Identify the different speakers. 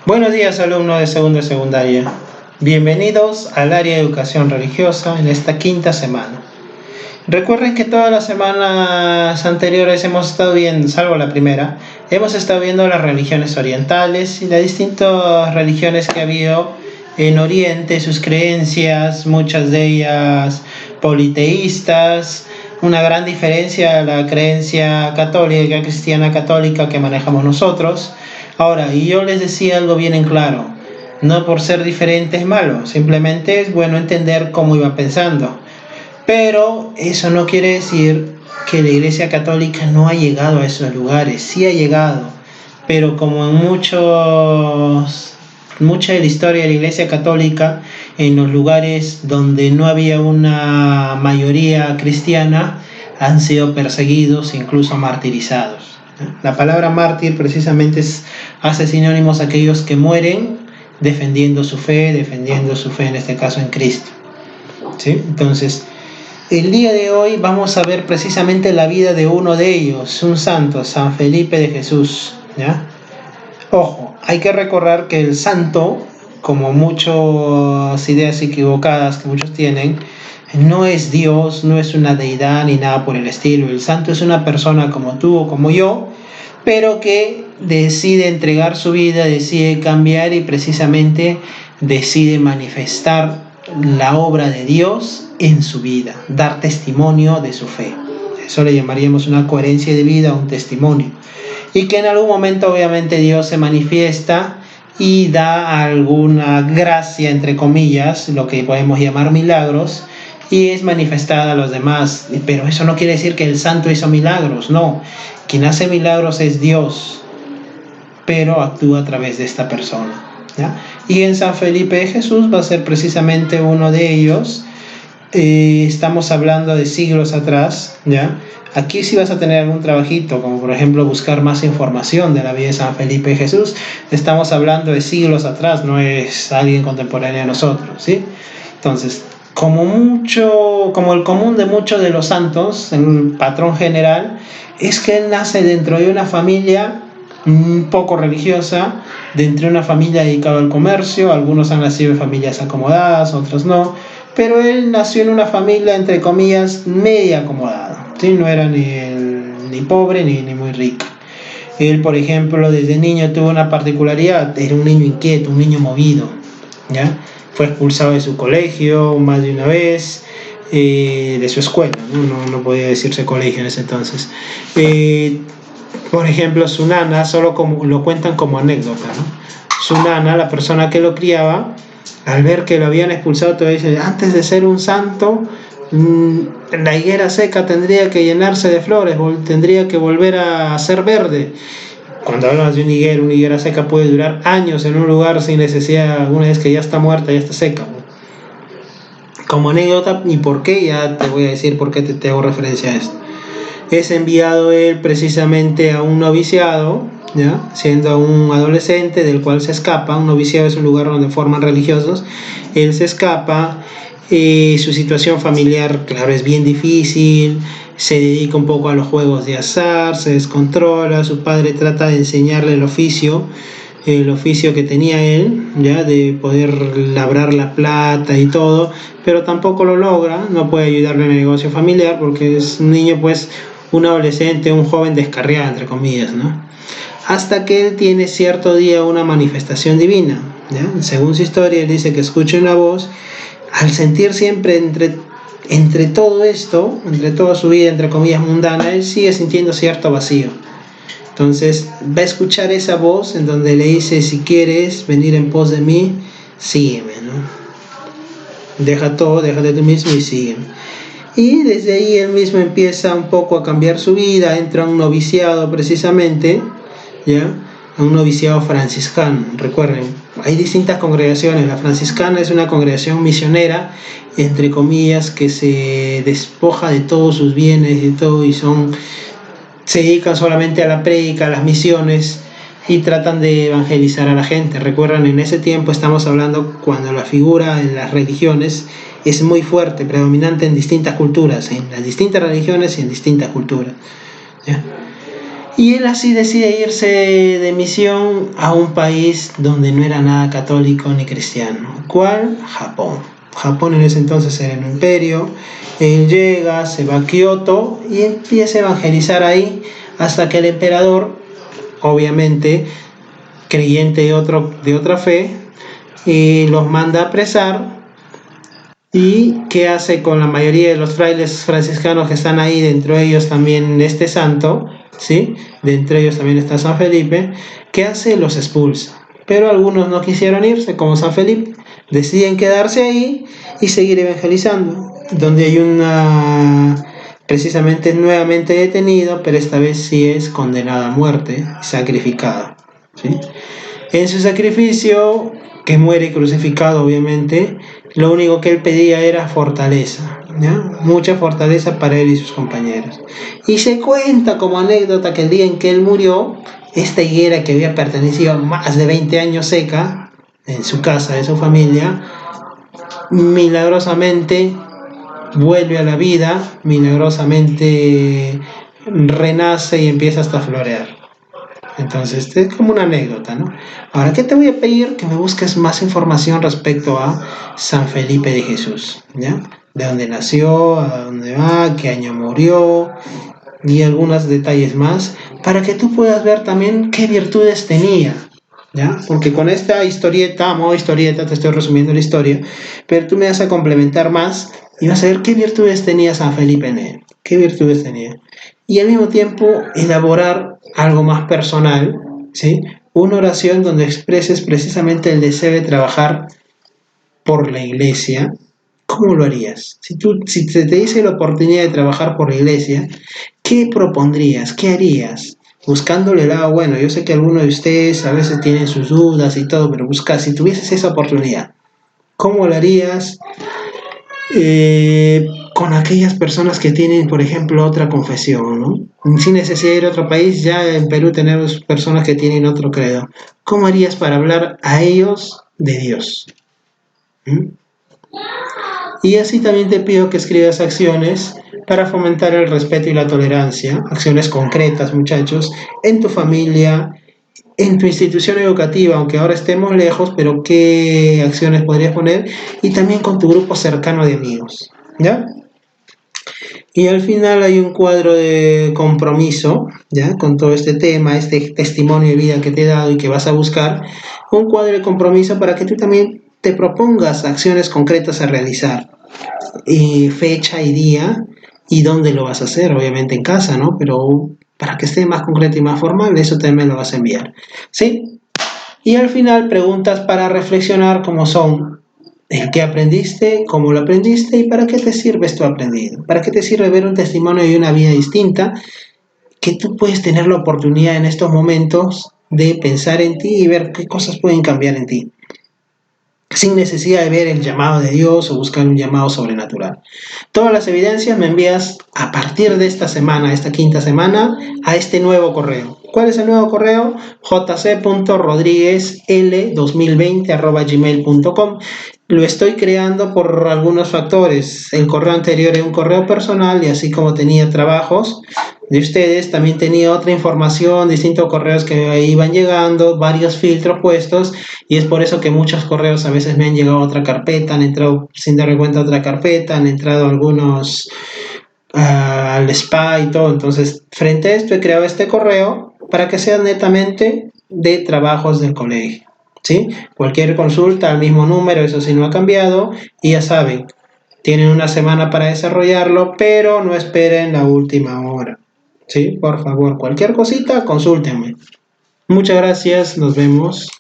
Speaker 1: Buenos días, alumnos de segundo de secundaria. Bienvenidos al área de educación religiosa en esta quinta semana. Recuerden que todas las semanas anteriores hemos estado viendo, salvo la primera, hemos estado viendo las religiones orientales y las distintas religiones que ha habido en Oriente, sus creencias, muchas de ellas politeístas, una gran diferencia a la creencia católica, cristiana católica que manejamos nosotros. Ahora, y yo les decía algo bien en claro, no por ser diferente es malo, simplemente es bueno entender cómo iba pensando. Pero eso no quiere decir que la Iglesia Católica no ha llegado a esos lugares, sí ha llegado, pero como en mucha de la historia de la Iglesia Católica, en los lugares donde no había una mayoría cristiana, han sido perseguidos, incluso martirizados. La palabra mártir precisamente hace sinónimos a aquellos que mueren defendiendo su fe en este caso en Cristo. ¿Sí? Entonces, el día de hoy vamos a ver precisamente la vida de uno de ellos, un santo, San Felipe de Jesús. ¿Ya? Ojo, hay que recordar que el santo, como muchas ideas equivocadas que muchos tienen, no es Dios, no es una deidad ni nada por el estilo. El santo es una persona como tú o como yo, pero que decide entregar su vida, decide cambiar y precisamente decide manifestar la obra de Dios en su vida, dar testimonio de su fe. Eso le llamaríamos una coherencia de vida, un testimonio. Y que en algún momento obviamente Dios se manifiesta y da alguna gracia, entre comillas, lo que podemos llamar milagros, y es manifestada a los demás. Pero eso no quiere decir que el santo hizo milagros, no. Quien hace milagros es Dios, pero actúa a través de esta persona, ¿ya? Y en San Felipe de Jesús va a ser precisamente uno de ellos. Estamos hablando de siglos atrás, ¿ya? Aquí sí vas a tener algún trabajito, como por ejemplo buscar más información de la vida de San Felipe de Jesús. Estamos hablando de siglos atrás, no es alguien contemporáneo a nosotros, ¿sí? Entonces, como el común de muchos de los santos, el patrón general, es que él nace dentro de una familia un poco religiosa, dentro de una familia dedicada al comercio. Algunos han nacido en familias acomodadas, otros no, pero él nació en una familia, entre comillas, media acomodada, ¿sí? No era ni pobre ni muy rica. Él, por ejemplo, desde niño tuvo una particularidad, era un niño inquieto, un niño movido, ¿ya? Fue expulsado de su colegio más de una vez, de su escuela, no podía decirse colegio en ese entonces. Por ejemplo, su nana, lo cuentan como anécdota, ¿no? Su nana, la persona que lo criaba, al ver que lo habían expulsado, todavía dice: antes de ser un santo, la higuera seca tendría que llenarse de flores, tendría que volver a ser verde. Cuando hablamos de una higuera seca puede durar años en un lugar sin necesidad, una vez que ya está muerta, ya está seca, ¿no? Como anécdota, ¿y por qué? Ya te voy a decir por qué te hago referencia a esto. Es enviado él precisamente a un noviciado, ¿ya? Siendo un adolescente del cual se escapa. Un noviciado es un lugar donde forman religiosos. Él se escapa, su situación familiar, claro, es bien difícil, se dedica un poco a los juegos de azar, se descontrola. Su padre trata de enseñarle el oficio que tenía él, ya, de poder labrar la plata y todo, pero tampoco lo logra, no puede ayudarle en el negocio familiar porque es un niño, pues, un adolescente, un joven descarriado, entre comillas, ¿no? Hasta que él tiene cierto día una manifestación divina, ¿ya? Según su historia, él dice que escucha una voz. Al sentir siempre entre todo esto, entre toda su vida, entre comillas, mundana, él sigue sintiendo cierto vacío. Entonces va a escuchar esa voz en donde le dice: si quieres venir en pos de mí, sígueme, ¿no? Deja todo, déjate tú mismo y sígueme. Y desde ahí él mismo empieza un poco a cambiar su vida, entra a un noviciado precisamente, ¿ya? A un noviciado franciscano. Recuerden, hay distintas congregaciones. La franciscana es una congregación misionera, entre comillas, que se despoja de todos sus bienes y todo, se dedican solamente a la prédica, a las misiones, y tratan de evangelizar a la gente. Recuerdan, en ese tiempo estamos hablando cuando la figura en las religiones es muy fuerte, predominante en distintas culturas, en las distintas religiones y en distintas culturas, ¿ya? Y él así decide irse de misión a un país donde no era nada católico ni cristiano. ¿Cuál? Japón. Japón en ese entonces era un imperio. Él llega, se va a Kioto y empieza a evangelizar ahí hasta que el emperador, obviamente creyente de otra fe, los manda a apresar. ¿Y qué hace con la mayoría de los frailes franciscanos que están ahí? Dentro de ellos también este santo, ¿sí? Dentro de ellos también está San Felipe. ¿Qué hace? Los expulsa. Pero algunos no quisieron irse, como San Felipe. Deciden quedarse ahí y seguir evangelizando. Donde hay una, precisamente nuevamente detenido, pero esta vez sí es condenado a muerte, sacrificado, ¿sí? En su sacrificio, que muere crucificado obviamente, lo único que él pedía era fortaleza, ¿ya? Mucha fortaleza para él y sus compañeros. Y se cuenta como anécdota que el día en que él murió, esta higuera que había pertenecido a más de 20 años seca, en su casa, de su familia, milagrosamente vuelve a la vida, milagrosamente renace y empieza hasta a florear. Entonces, es como una anécdota, ¿no? Ahora, ¿qué te voy a pedir? Que me busques más información respecto a San Felipe de Jesús, ¿ya? De dónde nació, a dónde va, qué año murió y algunos detalles más para que tú puedas ver también qué virtudes tenía, ¿ya? Porque con esta historieta, a modo historieta, te estoy resumiendo la historia, pero tú me vas a complementar más y vas a ver qué virtudes tenía San Felipe en él, qué virtudes tenía. Y al mismo tiempo elaborar algo más personal, ¿sí? Una oración donde expreses precisamente el deseo de trabajar por la iglesia. ¿Cómo lo harías? Si te dice la oportunidad de trabajar por la iglesia, ¿qué propondrías? ¿Qué harías? Buscándole el lado bueno. Yo sé que algunos de ustedes a veces tienen sus dudas y todo, pero busca, si tuvieses esa oportunidad, ¿cómo lo harías? Con aquellas personas que tienen, por ejemplo, otra confesión, ¿no? Sin necesidad de ir a otro país, ya en Perú tenemos personas que tienen otro credo. ¿Cómo harías para hablar a ellos de Dios? ¿Mm? Y así también te pido que escribas acciones para fomentar el respeto y la tolerancia, acciones concretas, muchachos, en tu familia, en tu institución educativa, aunque ahora estemos lejos, pero qué acciones podrías poner, y también con tu grupo cercano de amigos, ¿ya? Y al final hay un cuadro de compromiso, ¿ya? Con todo este tema, este testimonio de vida que te he dado y que vas a buscar, un cuadro de compromiso para que tú también te propongas acciones concretas a realizar, fecha y día, y dónde lo vas a hacer, obviamente en casa, ¿no? Pero para que esté más concreto y más formal, eso también me lo vas a enviar, ¿sí? Y al final preguntas para reflexionar como son: ¿en qué aprendiste? ¿Cómo lo aprendiste? ¿Y para qué te sirve esto aprendido? ¿Para qué te sirve ver un testimonio y una vida distinta que tú puedes tener la oportunidad en estos momentos de pensar en ti y ver qué cosas pueden cambiar en ti, sin necesidad de ver el llamado de Dios o buscar un llamado sobrenatural? Todas las evidencias me envías a partir de esta semana, esta quinta semana, a este nuevo correo. ¿Cuál es el nuevo correo? jc.rodriguezl2020@gmail.com. Lo estoy creando por algunos factores. El correo anterior era un correo personal y así como tenía trabajos de ustedes, también tenía otra información, distintos correos que iban llegando, varios filtros puestos, y es por eso que muchos correos a veces me han llegado a otra carpeta, han entrado sin darme cuenta a otra carpeta, han entrado algunos al spa y todo. Entonces, frente a esto he creado este correo para que sea netamente de trabajos del colegio, ¿sí? Cualquier consulta al mismo número, eso sí no ha cambiado, y ya saben, tienen una semana para desarrollarlo, pero no esperen la última hora, ¿sí? Por favor, cualquier cosita, consúltenme. Muchas gracias, nos vemos.